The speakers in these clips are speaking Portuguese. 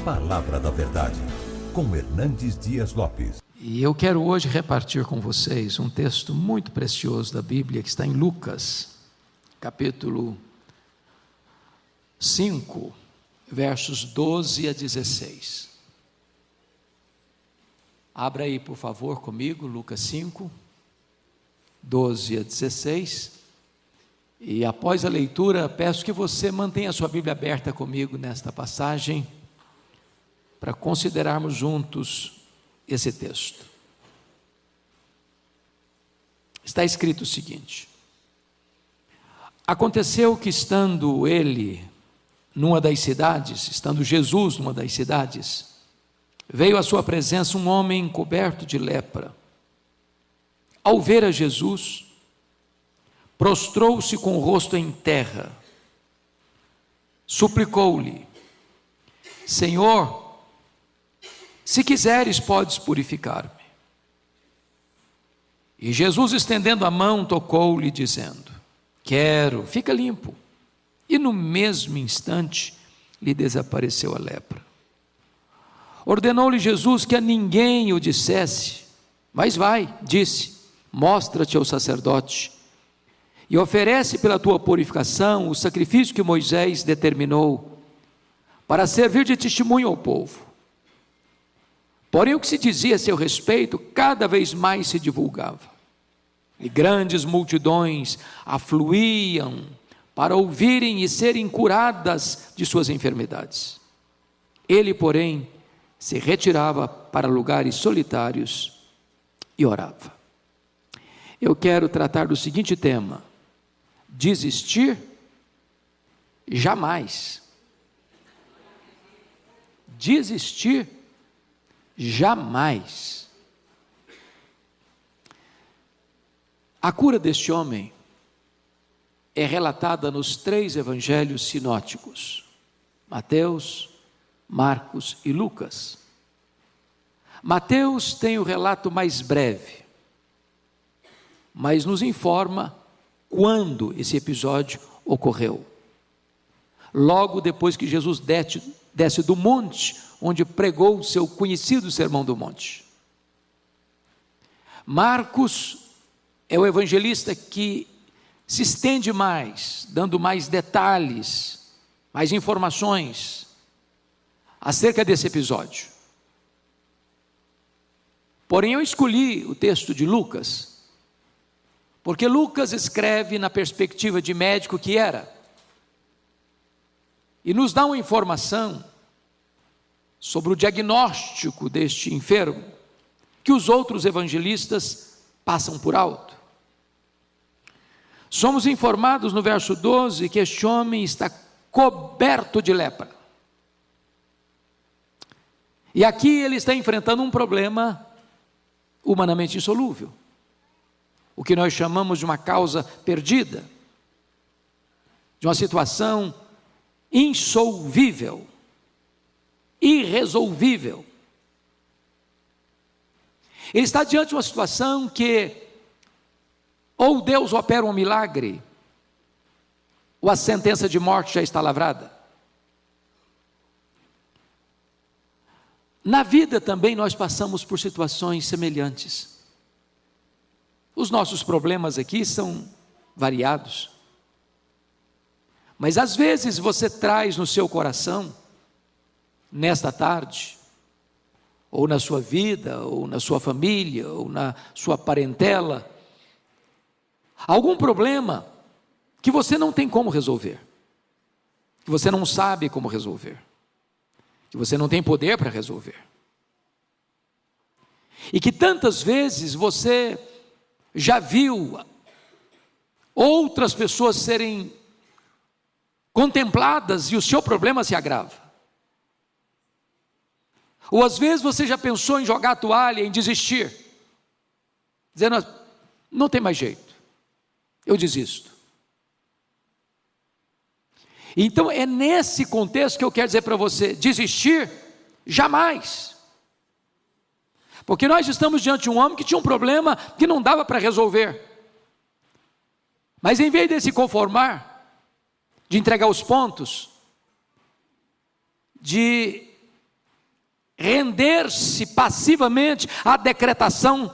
Palavra da Verdade, com Hernandes Dias Lopes. E eu quero hoje repartir com vocês um texto muito precioso da Bíblia, que está em Lucas, capítulo 5, versos 12 a 16. Abra aí, por favor, comigo, Lucas 5, 12 a 16. E após a leitura, peço que você mantenha a sua Bíblia aberta comigo nesta passagem, para considerarmos juntos esse texto. Está escrito o seguinte: aconteceu que estando Jesus numa das cidades, veio à sua presença um homem coberto de lepra. Ao ver a Jesus, prostrou-se com o rosto em terra, suplicou-lhe: Senhor, se quiseres, podes purificar-me. E Jesus, estendendo a mão, tocou-lhe, dizendo: quero, fica limpo. E no mesmo instante lhe desapareceu a lepra. Ordenou-lhe Jesus que a ninguém o dissesse, mas vai, disse, mostra-te ao sacerdote e oferece pela tua purificação o sacrifício que Moisés determinou para servir de testemunho ao povo. Porém, o que se dizia a seu respeito cada vez mais se divulgava, e grandes multidões afluíam para ouvirem e serem curadas de suas enfermidades. Ele, porém, se retirava para lugares solitários e orava. Eu quero tratar do seguinte tema: desistir jamais. Desistir jamais. A cura deste homem é relatada nos 3 evangelhos sinóticos: Mateus, Marcos e Lucas. Mateus tem o relato mais breve, mas nos informa quando esse episódio ocorreu. Logo depois que Jesus desce do monte, onde pregou o seu conhecido Sermão do Monte. Marcos é o evangelista que se estende mais, dando mais detalhes, mais informações acerca desse episódio. Porém, eu escolhi o texto de Lucas, porque Lucas escreve na perspectiva de médico que era, e nos dá uma informação sobre o diagnóstico deste enfermo, que os outros evangelistas passam por alto. Somos informados no verso 12 que este homem está coberto de lepra. E aqui ele está enfrentando um problema humanamente insolúvel, o que nós chamamos de uma causa perdida, de uma situação insolvível, irresolvível. Ele está diante de uma situação que ou Deus opera um milagre, ou a sentença de morte já está lavrada. Na vida também nós passamos por situações semelhantes. Os nossos problemas aqui são variados, mas às vezes você traz no seu coração, nesta tarde, ou na sua vida, ou na sua família, ou na sua parentela, algum problema que você não tem como resolver, que você não sabe como resolver, que você não tem poder para resolver, e que tantas vezes você já viu outras pessoas serem contempladas e o seu problema se agrava. Ou às vezes você já pensou em jogar a toalha, em desistir, dizendo: não tem mais jeito, eu desisto. Então é nesse contexto que eu quero dizer para você: desistir, jamais. Porque nós estamos diante de um homem que tinha um problema que não dava para resolver. Mas em vez de se conformar, de entregar os pontos, de render-se passivamente à decretação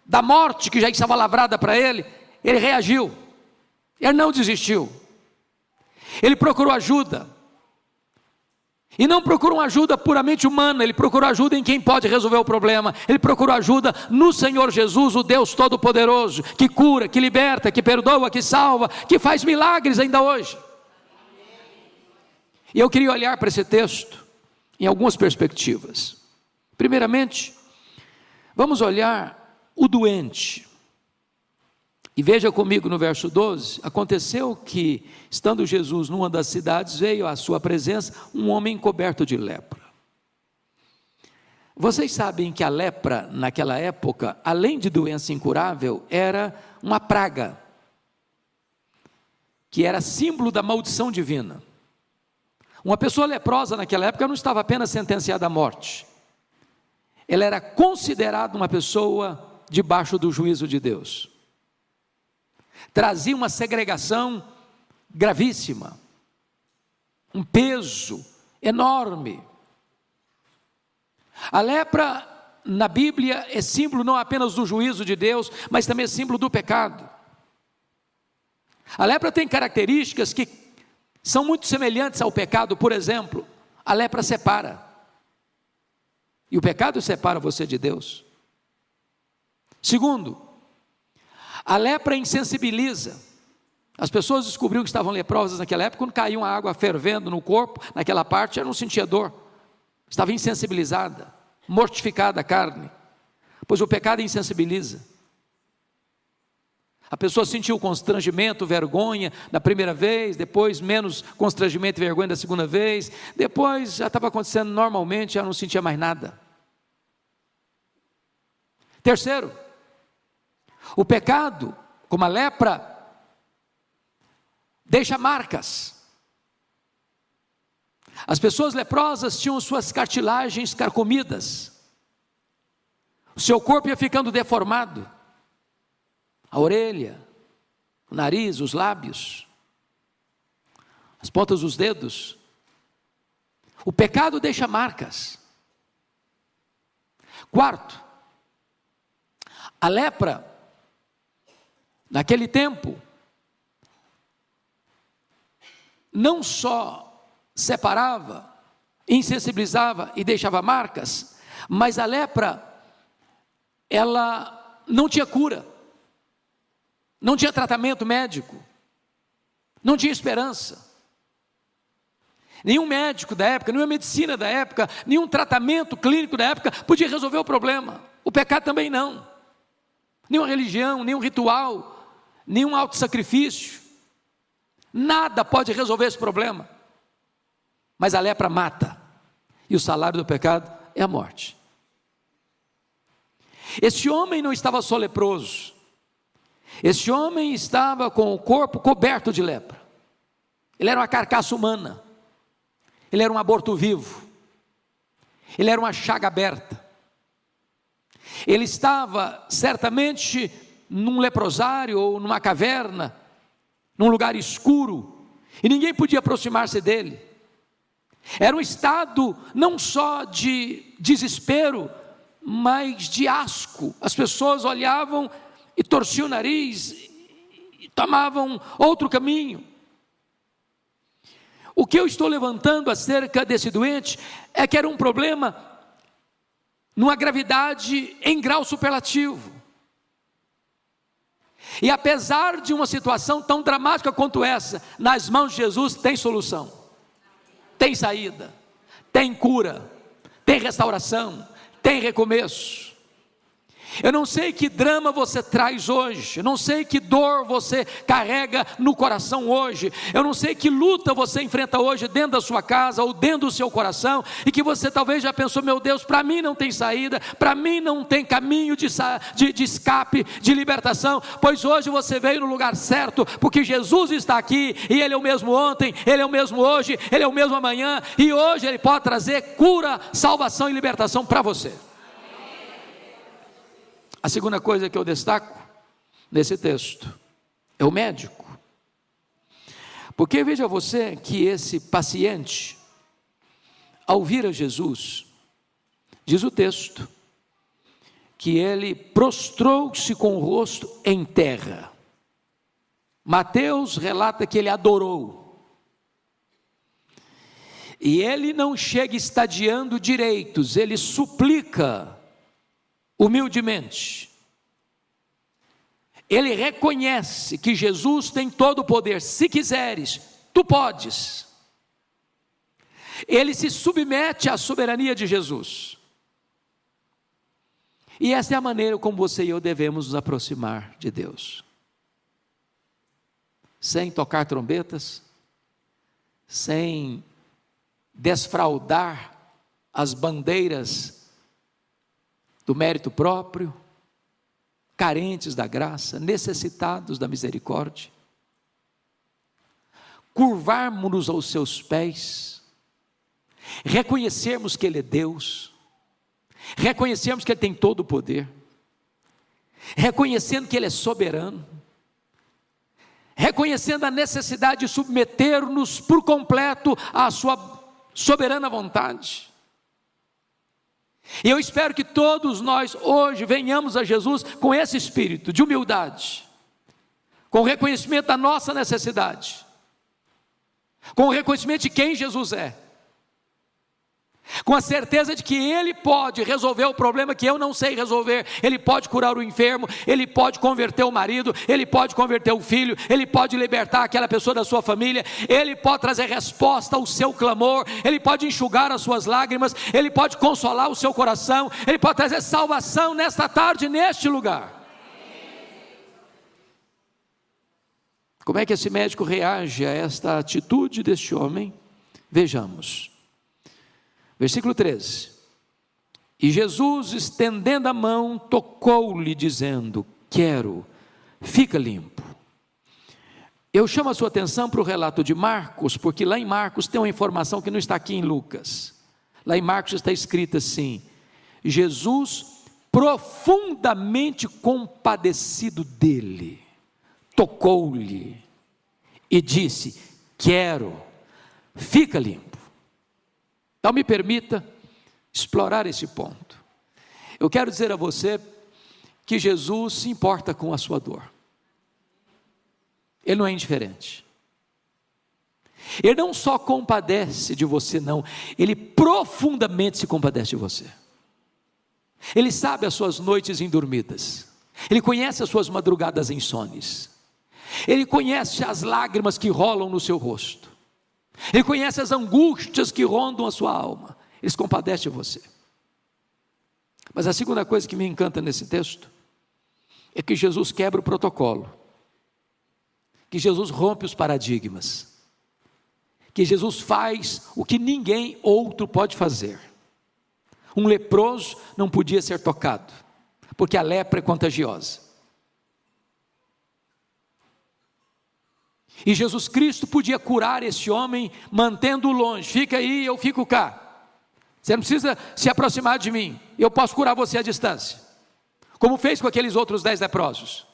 da morte que já estava lavrada para ele, ele reagiu, ele não desistiu, ele procurou ajuda, e não procurou uma ajuda puramente humana, ele procurou ajuda em quem pode resolver o problema, ele procurou ajuda no Senhor Jesus, o Deus Todo-Poderoso, que cura, que liberta, que perdoa, que salva, que faz milagres ainda hoje. E eu queria olhar para esse texto em algumas perspectivas. Primeiramente, vamos olhar o doente. E veja comigo no verso 12, aconteceu que, estando Jesus numa das cidades, veio à sua presença um homem coberto de lepra. Vocês sabem que a lepra, naquela época, além de doença incurável, era uma praga, que era símbolo da maldição divina. Uma pessoa leprosa naquela época não estava apenas sentenciada à morte, ela era considerada uma pessoa debaixo do juízo de Deus. Trazia uma segregação gravíssima, um peso enorme. A lepra na Bíblia é símbolo não apenas do juízo de Deus, mas também é símbolo do pecado. A lepra tem características que são muito semelhantes ao pecado. Por exemplo, a lepra separa, e o pecado separa você de Deus. Segundo, a lepra insensibiliza. As pessoas descobriram que estavam leprosas naquela época quando caía uma água fervendo no corpo, naquela parte, ela não sentia dor, estava insensibilizada, mortificada a carne, pois o pecado insensibiliza. A pessoa sentiu constrangimento, vergonha na primeira vez, depois menos constrangimento e vergonha da segunda vez, depois já estava acontecendo normalmente, já não sentia mais nada. Terceiro, o pecado, como a lepra, deixa marcas. As pessoas leprosas tinham suas cartilagens carcomidas, o seu corpo ia ficando deformado, a orelha, o nariz, os lábios, as pontas dos dedos. O pecado deixa marcas. Quarto, a lepra, naquele tempo, não só separava, insensibilizava e deixava marcas, mas a lepra, ela não tinha cura, não tinha tratamento médico, não tinha esperança. Nenhum médico da época, nenhuma medicina da época, nenhum tratamento clínico da época podia resolver o problema. O pecado também não. Nenhuma religião, nenhum ritual, nenhum autossacrifício, nada pode resolver esse problema. Mas a lepra mata, e o salário do pecado é a morte. Esse homem não estava só leproso, esse homem estava com o corpo coberto de lepra. Ele era uma carcaça humana, ele era um aborto vivo, ele era uma chaga aberta. Ele estava certamente num leprosário ou numa caverna, num lugar escuro, e ninguém podia aproximar-se dele. Era um estado não só de desespero, mas de asco. As pessoas olhavam e torciam o nariz e tomavam outro caminho. O que eu estou levantando acerca desse doente é que era um problema numa gravidade em grau superlativo. E apesar de uma situação tão dramática quanto essa, nas mãos de Jesus tem solução, tem saída, tem cura, tem restauração, tem recomeço. Eu não sei que drama você traz hoje, eu não sei que dor você carrega no coração hoje, eu não sei que luta você enfrenta hoje dentro da sua casa ou dentro do seu coração, e que você talvez já pensou: meu Deus, para mim não tem saída, para mim não tem caminho de escape, de libertação. Pois hoje você veio no lugar certo, porque Jesus está aqui, e Ele é o mesmo ontem, Ele é o mesmo hoje, Ele é o mesmo amanhã, e hoje Ele pode trazer cura, salvação e libertação para você. A segunda coisa que eu destaco nesse texto é o médico. Porque veja você que esse paciente, ao vir a Jesus, Diz o texto que ele prostrou-se com o rosto em terra. Mateus relata que ele adorou. E ele não chega estadiando direitos, ele suplica humildemente. Ele reconhece que Jesus tem todo o poder. Se quiseres, tu podes. Ele se submete à soberania de Jesus. E essa é a maneira como você e eu devemos nos aproximar de Deus. Sem tocar trombetas, sem desfraldar as bandeiras do mérito próprio, carentes da graça, necessitados da misericórdia. Curvarmos-nos aos seus pés, reconhecermos que Ele é Deus, reconhecermos que Ele tem todo o poder, reconhecendo que Ele é soberano, reconhecendo a necessidade de submeter-nos por completo à sua soberana vontade. E eu espero que todos nós hoje venhamos a Jesus com esse espírito de humildade, com o reconhecimento da nossa necessidade, com o reconhecimento de quem Jesus é, com a certeza de que Ele pode resolver o problema que eu não sei resolver. Ele pode curar o enfermo, Ele pode converter o marido, Ele pode converter o filho, Ele pode libertar aquela pessoa da sua família, Ele pode trazer resposta ao seu clamor, Ele pode enxugar as suas lágrimas, Ele pode consolar o seu coração, Ele pode trazer salvação nesta tarde, neste lugar. Como é que esse médico reage a esta atitude deste homem? Vejamos. Versículo 13, e Jesus, estendendo a mão, tocou-lhe, dizendo: quero, fica limpo. Eu chamo a sua atenção para o relato de Marcos, porque lá em Marcos tem uma informação que não está aqui em Lucas. Lá em Marcos está escrito assim: Jesus, profundamente compadecido dele, tocou-lhe e disse: quero, fica limpo. Então me permita explorar esse ponto. Eu quero dizer a você que Jesus se importa com a sua dor. Ele não é indiferente. Ele não só compadece de você, não. Ele profundamente se compadece de você. Ele sabe as suas noites indormidas. Ele conhece as suas madrugadas insones. Ele conhece as lágrimas que rolam no seu rosto. Ele conhece as angústias que rondam a sua alma. Ele se compadece de você. Mas a segunda coisa que me encanta nesse texto é que Jesus quebra o protocolo, que Jesus rompe os paradigmas, que Jesus faz o que ninguém outro pode fazer. Um leproso não podia ser tocado, porque a lepra é contagiosa. E Jesus Cristo podia curar esse homem mantendo-o longe. Fica aí, eu fico cá. Você não precisa se aproximar de mim. Eu posso curar você à distância. Como fez com aqueles outros 10 leprosos.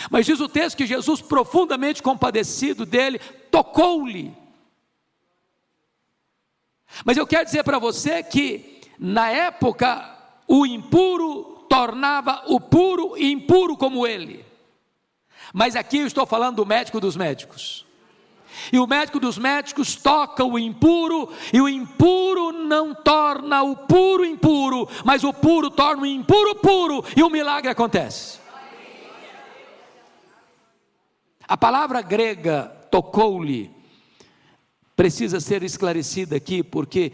Mas diz o texto que Jesus, profundamente compadecido dele, tocou-lhe. Mas eu quero dizer para você que na época o impuro tornava o puro impuro como ele. Mas aqui eu estou falando do médico dos médicos. E o médico dos médicos toca o impuro, e o impuro não torna o puro impuro, mas o puro torna o impuro puro, e o milagre acontece. A palavra grega tocou-lhe precisa ser esclarecida aqui, porque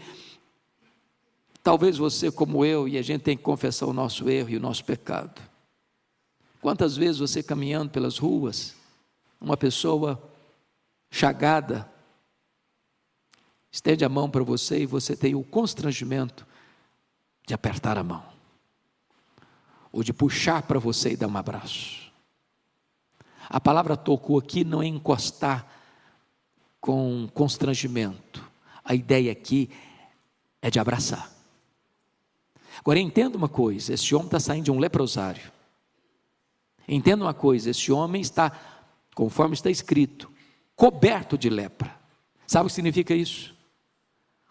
talvez você como eu, e a gente tem que confessar o nosso erro e o nosso pecado. Quantas vezes você caminhando pelas ruas, uma pessoa chagada, estende a mão para você e você tem o constrangimento de apertar a mão, ou de puxar para você e dar um abraço. A palavra tocou aqui não é encostar com constrangimento, a ideia aqui é de abraçar. Agora entenda uma coisa, esse homem está saindo de um leprosário. Entenda uma coisa, esse homem está, conforme está escrito, coberto de lepra. Sabe o que significa isso?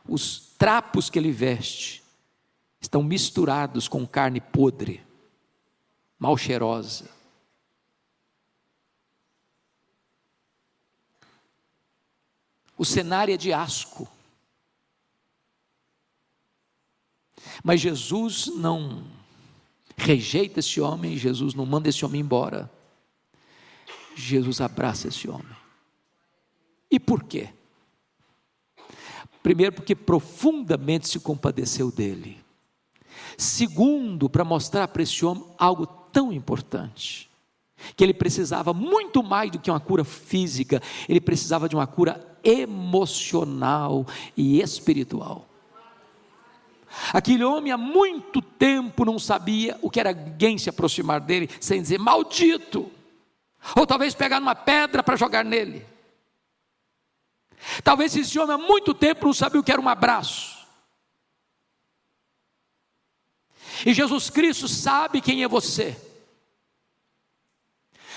os trapos que ele veste estão misturados com carne podre, mal cheirosa. O cenário é de asco. Mas Jesus não rejeita esse homem, Jesus não manda esse homem embora. Jesus abraça esse homem. E por quê? Primeiro, porque profundamente se compadeceu dele. Segundo, para mostrar para esse homem algo tão importante, que ele precisava muito mais do que uma cura física, ele precisava de uma cura emocional e espiritual. Aquele homem há muito tempo não sabia o que era alguém se aproximar dele sem dizer maldito, ou talvez pegar uma pedra para jogar nele. Talvez esse homem há muito tempo não sabia o que era um abraço. E Jesus Cristo sabe quem é você.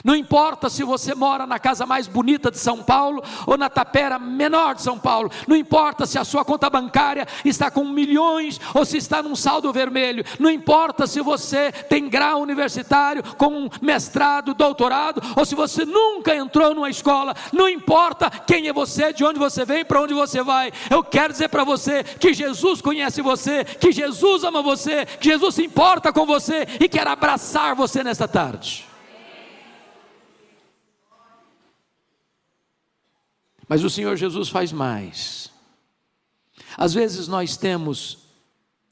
Não importa se você mora na casa mais bonita de São Paulo ou na tapera menor de São Paulo. Não importa se a sua conta bancária está com milhões ou se está num saldo vermelho. Não importa se você tem grau universitário com mestrado, doutorado, ou se você nunca entrou numa escola. Não importa quem é você, de onde você vem, para onde você vai. Eu quero dizer para você que Jesus conhece você, que Jesus ama você, que Jesus se importa com você e quer abraçar você nesta tarde. Mas o Senhor Jesus faz mais. Às vezes nós temos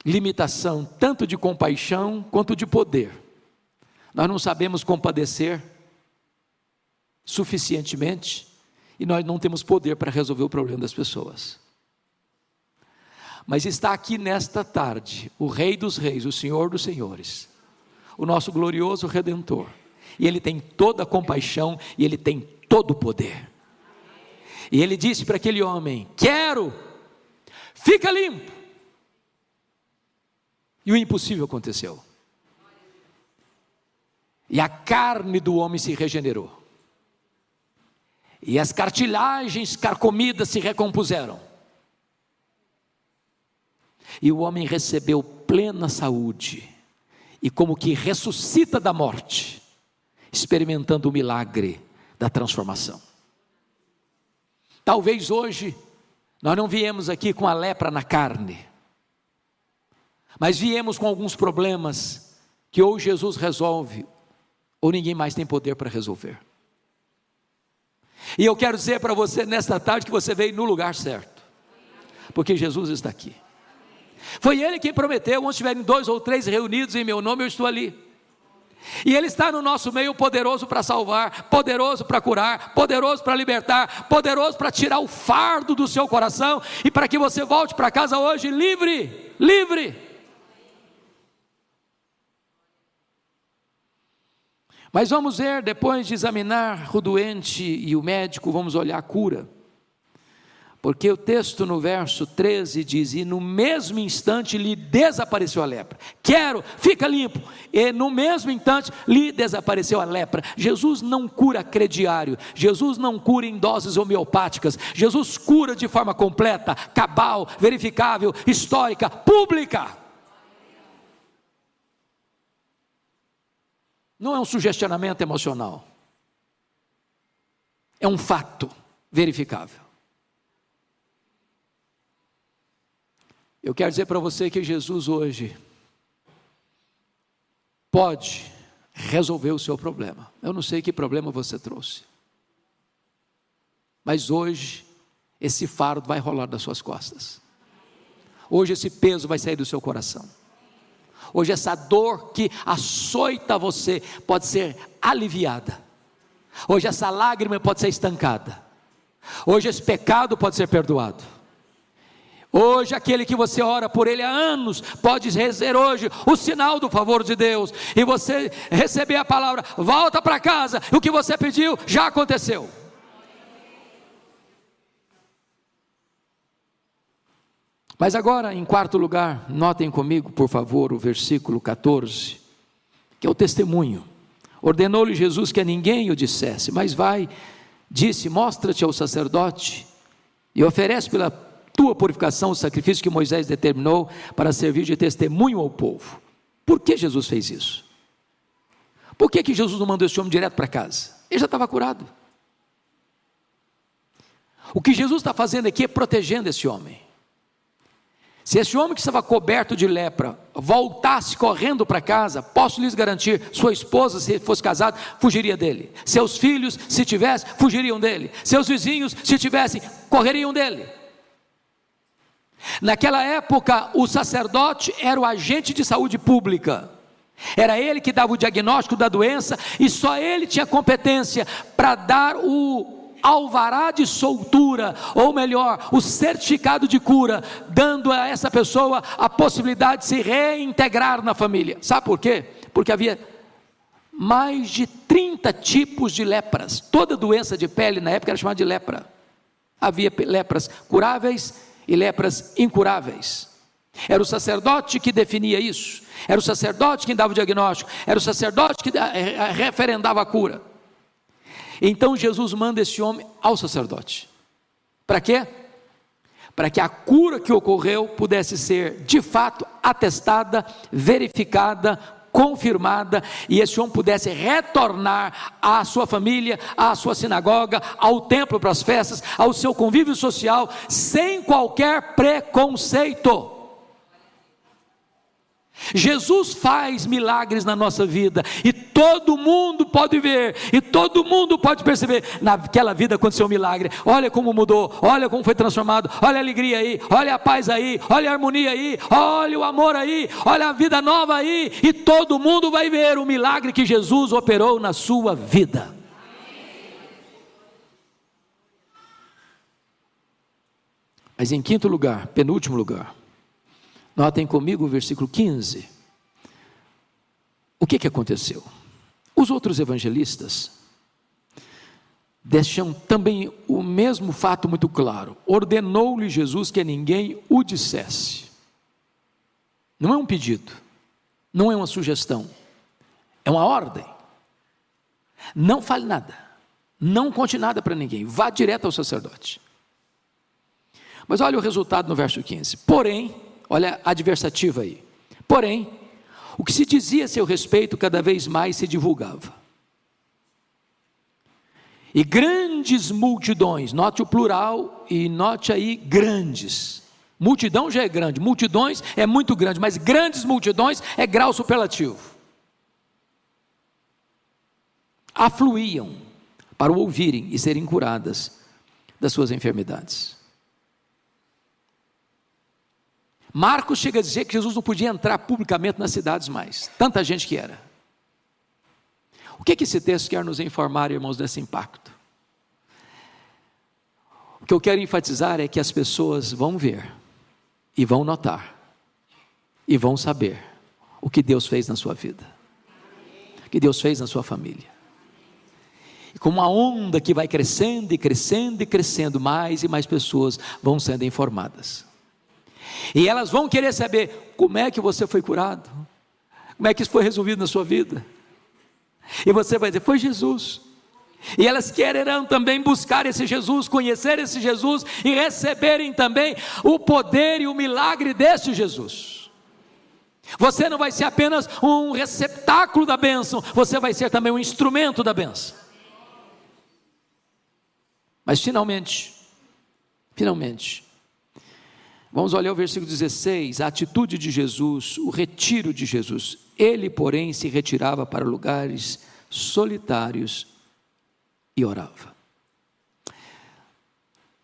limitação tanto de compaixão quanto de poder. Nós não sabemos compadecer suficientemente e nós não temos poder para resolver o problema das pessoas. Mas está aqui nesta tarde o Rei dos Reis, o Senhor dos Senhores, o nosso glorioso Redentor, e Ele tem toda a compaixão e Ele tem todo o poder. E ele disse para aquele homem: quero, fica limpo. E o impossível aconteceu. E a carne do homem se regenerou. E as cartilagens carcomidas se recompuseram. E o homem recebeu plena saúde. E como que ressuscita da morte, experimentando o milagre da transformação. Talvez hoje, nós não viemos aqui com a lepra na carne, mas viemos com alguns problemas, que ou Jesus resolve, ou ninguém mais tem poder para resolver. E eu quero dizer para você nesta tarde, que você veio no lugar certo, porque Jesus está aqui. Foi Ele quem prometeu: onde estiverem 2 ou 3 reunidos em meu nome, eu estou ali. E Ele está no nosso meio, poderoso para salvar, poderoso para curar, poderoso para libertar, poderoso para tirar o fardo do seu coração, e para que você volte para casa hoje livre, livre. Mas vamos ver, depois de examinar o doente e o médico, vamos olhar a cura. Porque o texto no verso 13 diz: e no mesmo instante lhe desapareceu a lepra. Quero, fica limpo. E no mesmo instante lhe desapareceu a lepra. Jesus não cura crediário, Jesus não cura em doses homeopáticas, Jesus cura de forma completa, cabal, verificável, histórica, pública. Não é um sugestionamento emocional, é um fato verificável. Eu quero dizer para você que Jesus hoje pode resolver o seu problema. Eu não sei que problema você trouxe, mas hoje esse fardo vai rolar das suas costas. Hoje esse peso vai sair do seu coração. Hoje essa dor que açoita você pode ser aliviada. Hoje essa lágrima pode ser estancada. Hoje esse pecado pode ser perdoado. Hoje aquele que você ora por ele há anos pode receber hoje o sinal do favor de Deus, e você receber a palavra: volta para casa, o que você pediu já aconteceu. Mas agora, em quarto lugar, notem comigo por favor o versículo 14, que é o testemunho. Ordenou-lhe Jesus que a ninguém o dissesse, mas vai, disse: mostra-te ao sacerdote e oferece pela tua purificação, o sacrifício que Moisés determinou para servir de testemunho ao povo. Por que Jesus fez isso? Por que Jesus não mandou esse homem direto para casa? Ele já estava curado. O que Jesus está fazendo aqui é protegendo esse homem. Se esse homem que estava coberto de lepra voltasse correndo para casa, posso lhes garantir, sua esposa, se fosse casado, fugiria dele. Seus filhos, se tivesse, fugiriam dele. Seus vizinhos, se tivessem, correriam dele. Naquela época, o sacerdote era o agente de saúde pública. Era ele que dava o diagnóstico da doença e só ele tinha competência para dar o alvará de soltura, ou melhor, o certificado de cura, dando a essa pessoa a possibilidade de se reintegrar na família. Sabe por quê? Porque havia mais de 30 tipos de lepras. Toda doença de pele na época era chamada de lepra. Havia lepras curáveis e lepras incuráveis. Era o sacerdote que definia isso, era o sacerdote que dava o diagnóstico, era o sacerdote que referendava a cura. Então Jesus manda esse homem ao sacerdote. Para quê? Para que a cura que ocorreu pudesse ser de fato atestada, verificada, confirmada, e esse homem pudesse retornar à sua família, à sua sinagoga, ao templo para as festas, ao seu convívio social, sem qualquer preconceito. Jesus faz milagres na nossa vida, e todo mundo pode ver, e todo mundo pode perceber, naquela vida aconteceu um milagre, olha como mudou, olha como foi transformado, olha a alegria aí, olha a paz aí, olha a harmonia aí, olha o amor aí, olha a vida nova aí, e todo mundo vai ver o milagre que Jesus operou na sua vida. Mas em quinto lugar, penúltimo lugar, notem comigo o versículo 15. O que aconteceu? Os outros evangelistas deixam também o mesmo fato muito claro. Ordenou-lhe Jesus que a ninguém o dissesse. Não é um pedido, não é uma sugestão, é uma ordem. Não fale nada, não conte nada para ninguém, vá direto ao sacerdote. Mas olha o resultado no verso 15. Porém, olha a adversativa aí. Porém, o que se dizia a seu respeito cada vez mais se divulgava. E grandes multidões, note o plural e note aí grandes. Multidão já é grande, multidões é muito grande, mas grandes multidões é grau superlativo. Afluíam para o ouvirem e serem curadas das suas enfermidades. Marcos chega a dizer que Jesus não podia entrar publicamente nas cidades mais, tanta gente que era. O que esse texto quer nos informar, irmãos, desse impacto? O que eu quero enfatizar é que as pessoas vão ver, e vão notar, e vão saber o que Deus fez na sua vida, o que Deus fez na sua família. E como uma onda que vai crescendo e crescendo e crescendo, mais e mais pessoas vão sendo informadas. E elas vão querer saber como é que você foi curado, como é que isso foi resolvido na sua vida. E você vai dizer, foi Jesus. E elas quererão também buscar esse Jesus, conhecer esse Jesus e receberem também o poder e o milagre deste Jesus. Você não vai ser apenas um receptáculo da bênção, você vai ser também um instrumento da bênção. Mas finalmente, vamos olhar o versículo 16, a atitude de Jesus, o retiro de Jesus. Ele, porém, se retirava para lugares solitários e orava.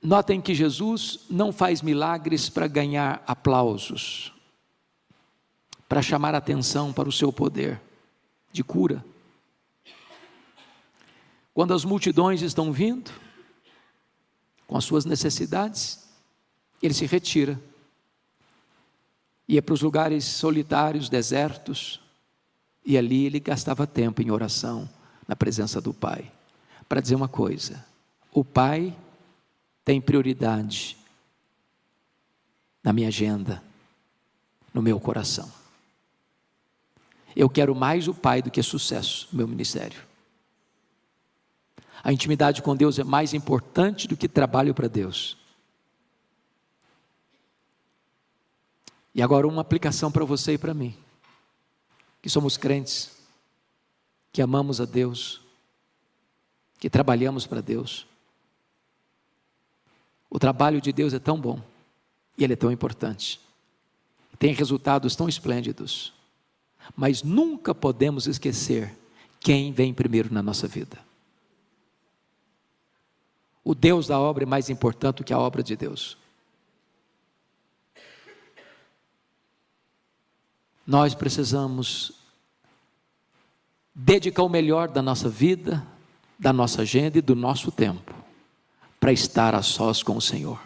Notem que Jesus não faz milagres para ganhar aplausos, para chamar atenção para o seu poder de cura. Quando as multidões estão vindo, com as suas necessidades, ele se retira, ia para os lugares solitários, desertos, e ali ele gastava tempo em oração, na presença do Pai, para dizer uma coisa: o Pai tem prioridade na minha agenda, no meu coração. Eu quero mais o Pai do que sucesso no meu ministério. A intimidade com Deus é mais importante do que trabalho para Deus. E agora uma aplicação para você e para mim, que somos crentes, que amamos a Deus, que trabalhamos para Deus. O trabalho de Deus é tão bom, e ele é tão importante, tem resultados tão esplêndidos, mas nunca podemos esquecer quem vem primeiro na nossa vida. O Deus da obra é mais importante do que a obra de Deus. Nós precisamos dedicar o melhor da nossa vida, da nossa agenda e do nosso tempo para estar a sós com o Senhor,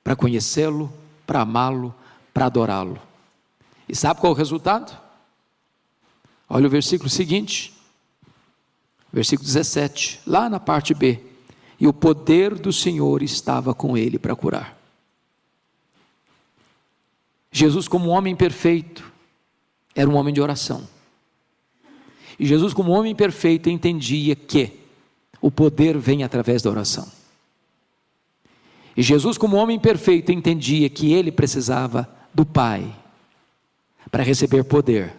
para conhecê-lo, para amá-lo, para adorá-lo. E sabe qual é o resultado? Olha o versículo seguinte, versículo 17, lá na parte B. E o poder do Senhor estava com ele para curar. Jesus, como homem perfeito, era um homem de oração. E Jesus, como homem perfeito, entendia que o poder vem através da oração. E Jesus, como homem perfeito, entendia que ele precisava do Pai para receber poder,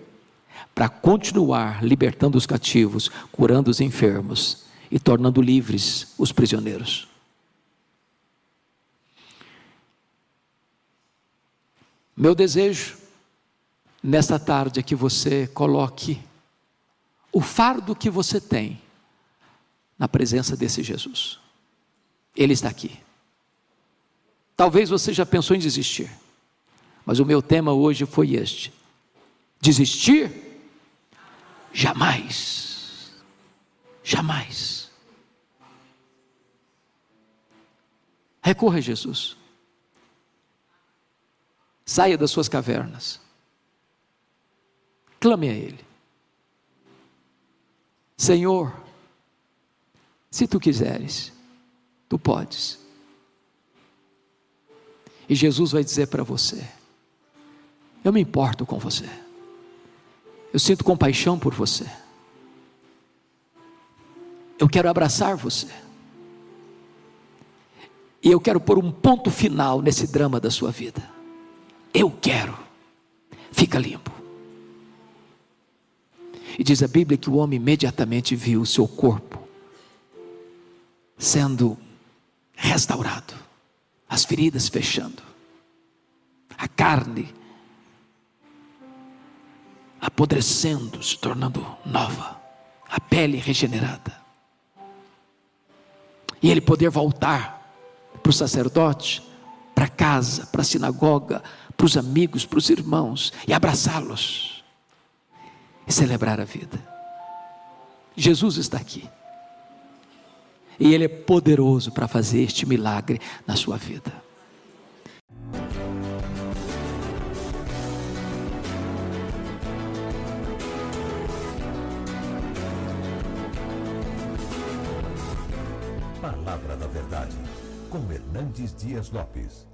para continuar libertando os cativos, curando os enfermos e tornando livres os prisioneiros. Meu desejo nesta tarde é que você coloque o fardo que você tem na presença desse Jesus. Ele está aqui. Talvez você já pensou em desistir, mas o meu tema hoje foi este: desistir? Jamais. Jamais. Recorra a Jesus. Saia das suas cavernas. Clame a Ele. Senhor, se Tu quiseres, Tu podes. E Jesus vai dizer para você: eu me importo com você. Eu sinto compaixão por você. Eu quero abraçar você. E eu quero pôr um ponto final nesse drama da sua vida. Eu quero. Fica limpo. E diz a Bíblia que o homem imediatamente viu o seu corpo sendo restaurado, as feridas fechando, a carne apodrecendo, se tornando nova, a pele regenerada, e ele poder voltar para o sacerdote, para casa, para a sinagoga, para os amigos, para os irmãos, e abraçá-los, e celebrar a vida. Jesus está aqui, e Ele é poderoso para fazer este milagre na sua vida. Palavra da Verdade, com Hernandes Dias Lopes.